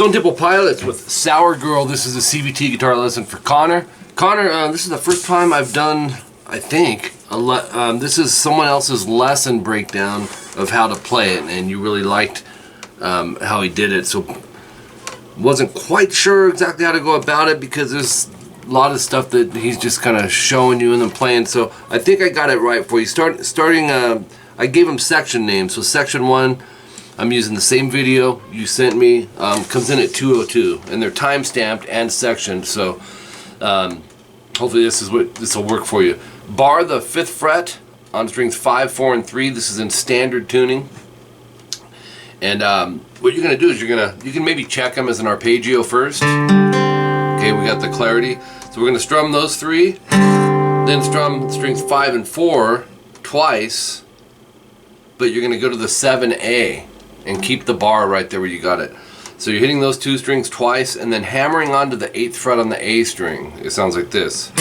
Stone Temple Pilots with Sour Girl. This is a CVT guitar lesson for Connor. Connor, this is the first time I've done, I think, this is someone else's lesson breakdown of how to play it, and you really liked how he did it. So wasn't quite sure exactly how to go about it because there's a lot of stuff that he's just kind of showing you and then playing. So I think I got it right for you. I gave him section names. So section 1, I'm using the same video you sent me, comes in at 2:02, and they're time stamped and sectioned. So hopefully this will work for you. Bar the 5th fret on strings 5, 4, and 3. This is in standard tuning. And what you're gonna do is you can maybe check them as an arpeggio first. Okay, we got the clarity. So we're gonna strum those 3, then strum strings 5 and 4 twice, but you're gonna go to the 7A and keep the bar right there where you got it. So you're hitting those 2 strings twice and then hammering onto the 8th fret on the A string. It sounds like this.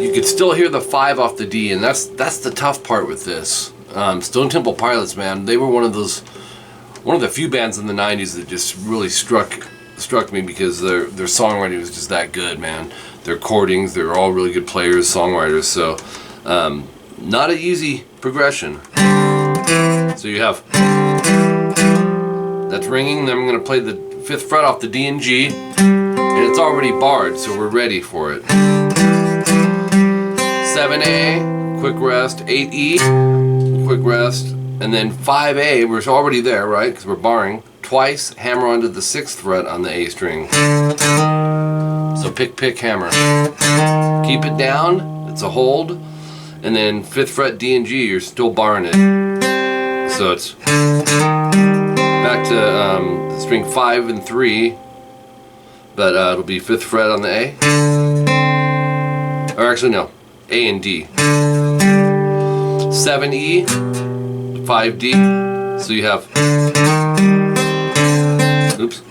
You could still hear the 5 off the D, and that's the tough part with this. Stone Temple Pilots, man, they were one of the few bands in the 90s that just really struck me because their songwriting was just that good, man. Their chordings, they're all really good players, songwriters. So not an easy progression. So you have, that's ringing, then I'm going to play the 5th fret off the D and G, and it's already barred, so we're ready for it. 7A, quick rest, 8E, quick rest, and then 5A, we're already there, right, because we're barring, twice, hammer onto the 6th fret on the A string. So pick, hammer. Keep it down, it's a hold, and then 5th fret D and G, you're still barring it. So it's back to string 5 and 3, but it'll be 5th fret on the A. Or actually no, A and D. 7E, 5D, so you have, oops,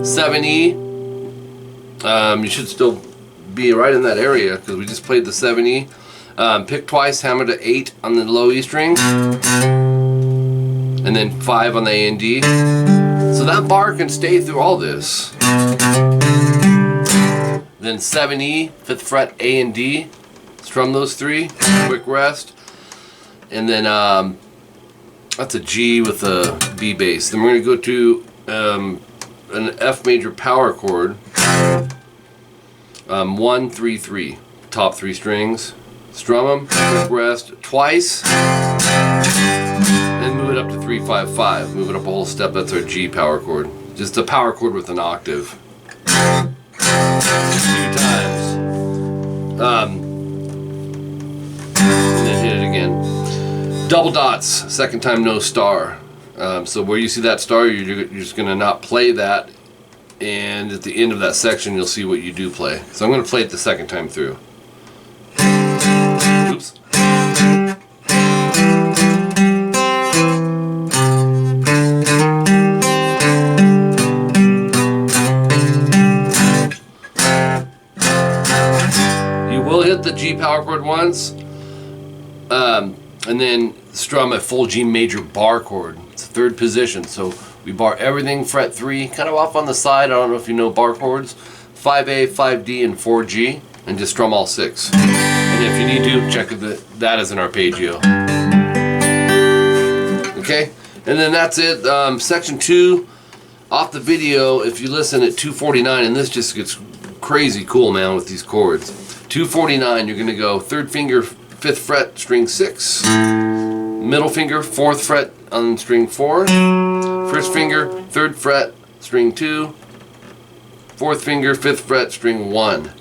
7E, you should still be right in that area because we just played the 7E. Pick twice, hammer to 8 on the low E string, and then 5 on the A and D. So that bar can stay through all this. Then 7E, 5th fret, A and D. Strum those 3, quick rest, and then that's a G with a B bass. Then we're going to go to an F major power chord. 1, 3, 3, top 3 strings. Strum them, quick rest twice, and move it up to 3, 5, 5. Move it up a whole step. That's our G power chord. Just a power chord with an octave. 2 times. And then hit it again. Double dots. Second time no star. So where you see that star, you're just going to not play that. And at the end of that section, you'll see what you do play. So I'm going to play it the second time through. Oops. You will hit the G power chord once, and then strum a full G major bar chord. It's the 3rd position, so we bar everything fret 3, kind of off on the side. I don't know if you know bar chords. 5A, 5D, and 4G, and just strum all 6. And if you need to, check that as an arpeggio. Okay, and then that's it. Section 2 off the video, if you listen at 2:49, and this just gets crazy cool, man, with these chords. 2:49, you're going to go 3rd finger, 5th fret, string 6. Middle finger, 4th fret on string 4. 1st finger, 3rd fret, string 2. 4th finger, 5th fret, string 1.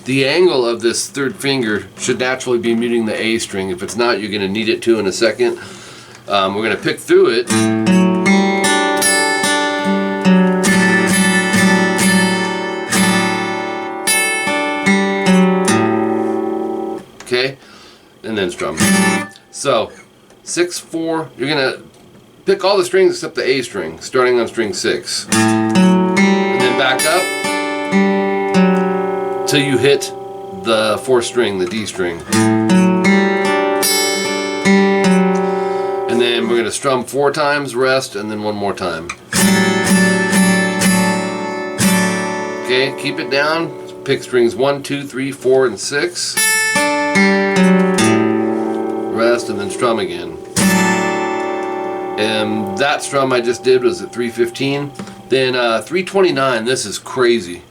The angle of this 3rd finger should naturally be muting the A string. If it's not, you're going to need it to in a second. We're going to pick through it. Okay, and then strum. So 6, 4, you're going to pick all the strings except the A string, starting on string 6. And then back up till you hit the 4th string, the D string. And then we're going to strum 4 times, rest, and then one more time. Okay, keep it down. Pick strings 1, 2, 3, 4, and 6. Rest, and then strum again. And that strum I just did was at 315. Then 329, this is crazy.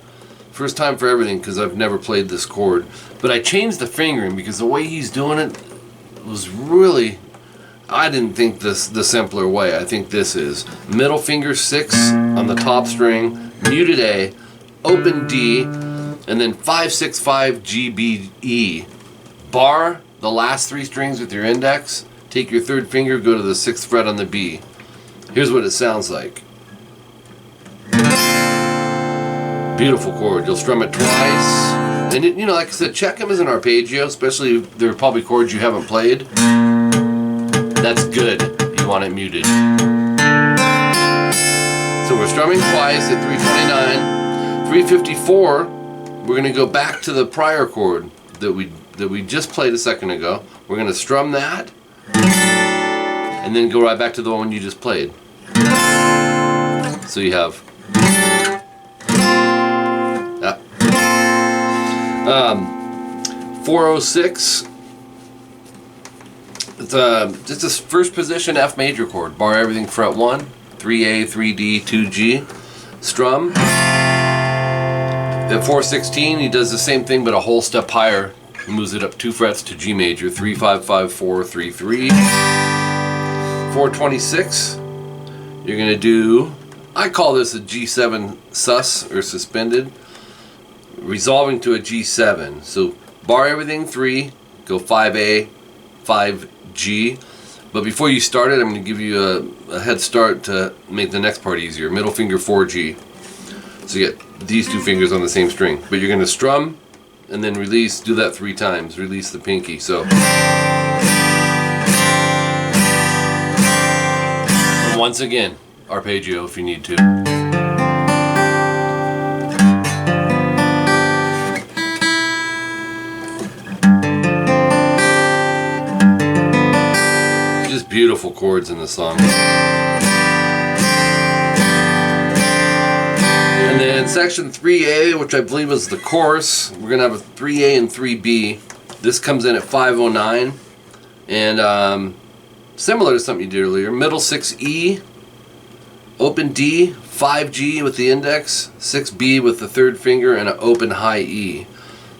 First time for everything because I've never played this chord. But I changed the fingering because the way he's doing it was really, I didn't think this the simpler way. I think this is middle finger 6 on the top string, muted A, open D, and then 5, 6, 5, G, B, E. Bar the last 3 strings with your index. Take your 3rd finger, go to the 6th fret on the B. Here's what it sounds like. Beautiful chord. You'll strum it twice. And it, you know, like I said, check them as an arpeggio, especially if they're probably chords you haven't played. That's good. You want it muted. So we're strumming twice at 329. 354, we're going to go back to the prior chord that we just played a second ago. We're going to strum that. And then go right back to the one you just played. So you have 406. It's just a first position F major chord. Bar everything fret 1, 3A, 3D, 2G. Strum. At 416, he does the same thing but a whole step higher. He moves it up 2 frets to G major. 3, 5, 5, 4, 3, 3. 426, you're going to do, I call this a G7 sus or suspended, resolving to a G7. So bar everything 3, go 5A, 5G. But before you start it, I'm going to give you a head start to make the next part easier. Middle finger 4G. So you get these 2 fingers on the same string. But you're going to strum and then release, do that 3 times, release the pinky. So. Once again, arpeggio if you need to. Just beautiful chords in the song. And then section 3A, which I believe is the chorus, we're going to have a 3A and 3B. This comes in at 509. And similar to something you did earlier, middle 6E, open D, 5G with the index, 6B with the 3rd finger, and an open high E.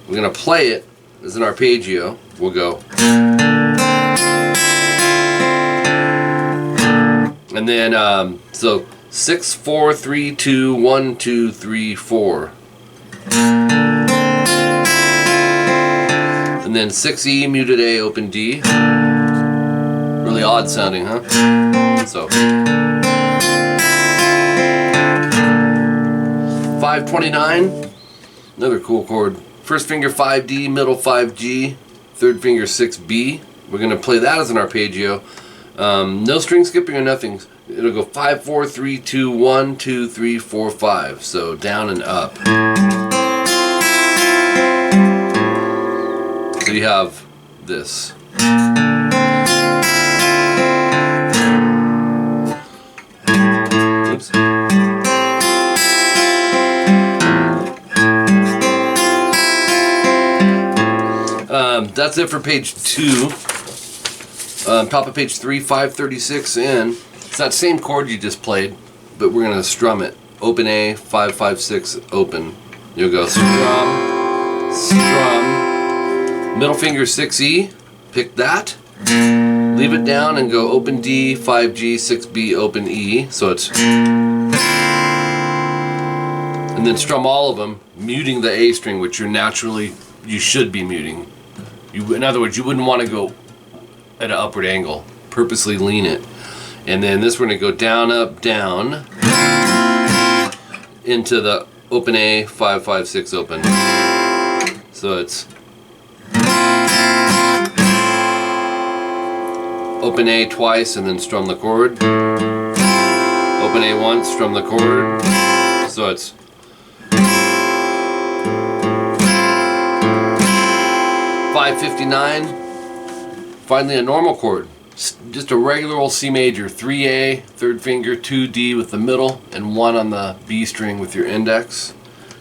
We're going to play it as an arpeggio. We'll go. And then, so 6, 4, 3, 2, 1, 2, 3, 4. And then 6E, muted A, open D. Really odd sounding, huh? So 529, another cool chord. First finger 5D, middle 5G, 3rd finger 6B. We're going to play that as an arpeggio. No string skipping or nothing. It'll go 5, 4, 3, 2, 1, 2, 3, 4, 5. So down and up. So you have this. Oops. That's it for page 2. Top of page 3, 536 in. It's that same chord you just played, but we're going to strum it. Open A, 5, 5, 6, open. You'll go strum, strum, middle finger 6E, pick that, leave it down and go open D, 5G, 6B, open E. So it's, and then strum all of them, muting the A string, which you should be muting. In other words, you wouldn't want to go at an upward angle. Purposely lean it. And then this we're going to go down, up, down into the open A, 5, 5, 6, open. So it's open A twice and then strum the chord. Open A once, strum the chord. So it's 559. Finally a normal chord. just a regular old C major, 3A, third finger, 2D with the middle, and 1 on the B string with your index.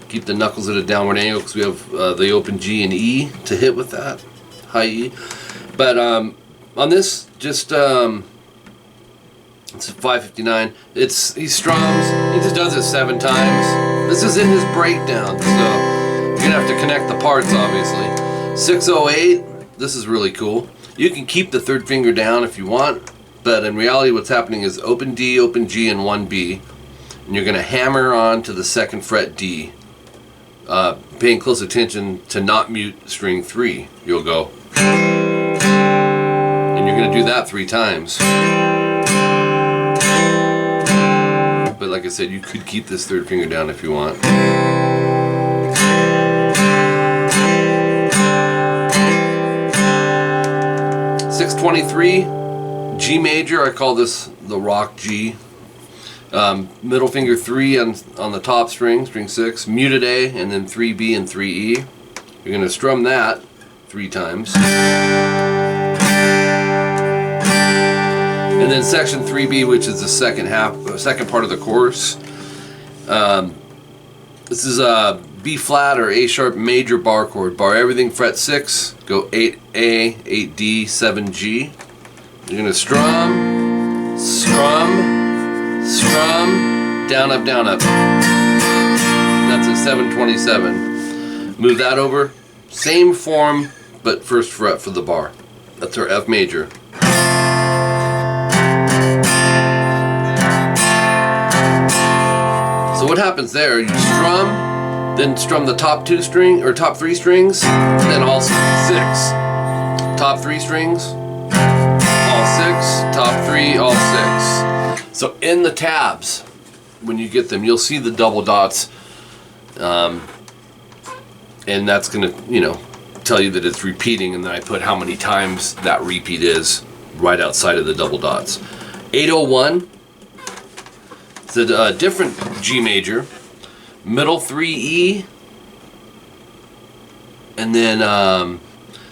Keep the knuckles at a downward angle because we have the open G and E to hit with that, high E. But on this, just it's 559. He strums. He just does it 7 times. This is in his breakdown, so you're gonna have to connect the parts, obviously. 608. This is really cool. You can keep the third finger down if you want, but in reality, what's happening is open D, open G, and 1 B, and you're gonna hammer on to the 2nd fret D. Paying close attention to not mute string 3. You'll go, and you're gonna do that 3 times. But like I said, you could keep this third finger down if you want. 623, G major. I call this the rock G. Middle finger 3 on the top string, string 6, muted A, and then 3B and 3E. You're going to strum that 3 times. And then section 3B, which is the second part of the chorus. This is a B flat or A sharp major bar chord. Bar everything, fret 6, go 8A, 8D, 7G. You're going to strum, strum, strum, down, up, down, up. That's a 727. Move that over. Same form, but first fret for the bar. That's our F major. So what happens there, you strum, then strum the top 3 strings, then all 6. Top 3 strings, all 6, top 3, all 6. So in the tabs, when you get them, you'll see the double dots, and that's gonna, tell you that it's repeating, and then I put how many times that repeat is right outside of the double dots. 801. It's a different G major, middle 3E, and then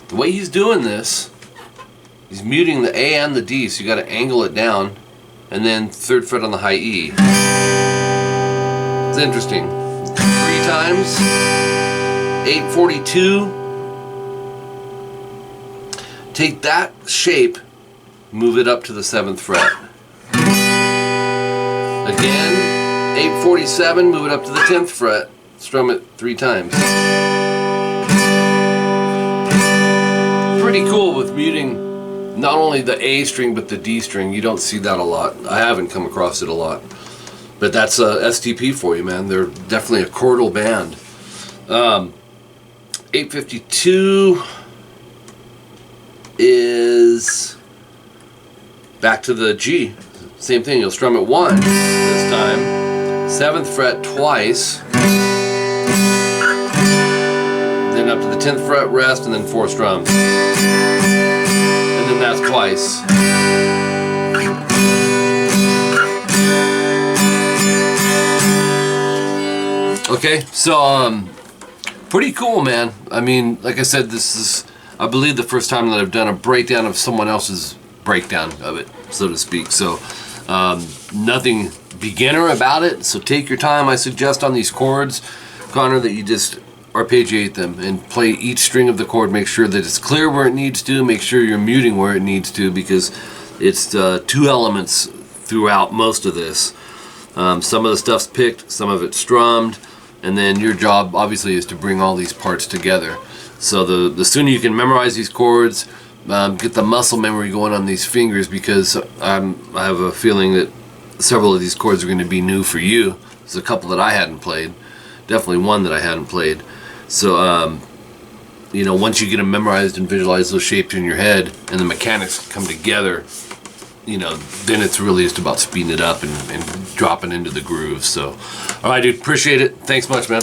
the way he's doing this, he's muting the A and the D, so you got to angle it down, and then 3rd fret on the high E. It's interesting. 3 times, 842. Take that shape, move it up to the 7th fret. Again, 847, move it up to the 10th fret, strum it 3 times. Pretty cool with muting not only the A string but the D string. You don't see that a lot. I haven't come across it a lot. But that's STP for you, man. They're definitely a chordal band. 852 is back to the G. Same thing, you'll strum it 1 this time, 7th fret twice, then up to the 10th fret, rest, and then 4 strums. And then that's twice. Okay, so pretty cool, man. I mean, like I said, this is, I believe, the first time that I've done a breakdown of someone else's breakdown of it, so to speak. So nothing beginner about it, so take your time. I suggest on these chords, Connor, that you just arpeggiate them and play each string of the chord. Make sure that it's clear where it needs to, make sure you're muting where it needs to, because it's 2 elements throughout most of this. Some of the stuff's picked, some of it's strummed, and then your job obviously is to bring all these parts together. So the sooner you can memorize these chords, get the muscle memory going on these fingers, because I have a feeling that several of these chords are going to be new for you. There's a couple that I hadn't played, definitely one that I hadn't played. So once you get them memorized and visualize those shapes in your head and the mechanics come together, then it's really just about speeding it up and dropping into the groove. So, all right, dude, appreciate it. Thanks much, man.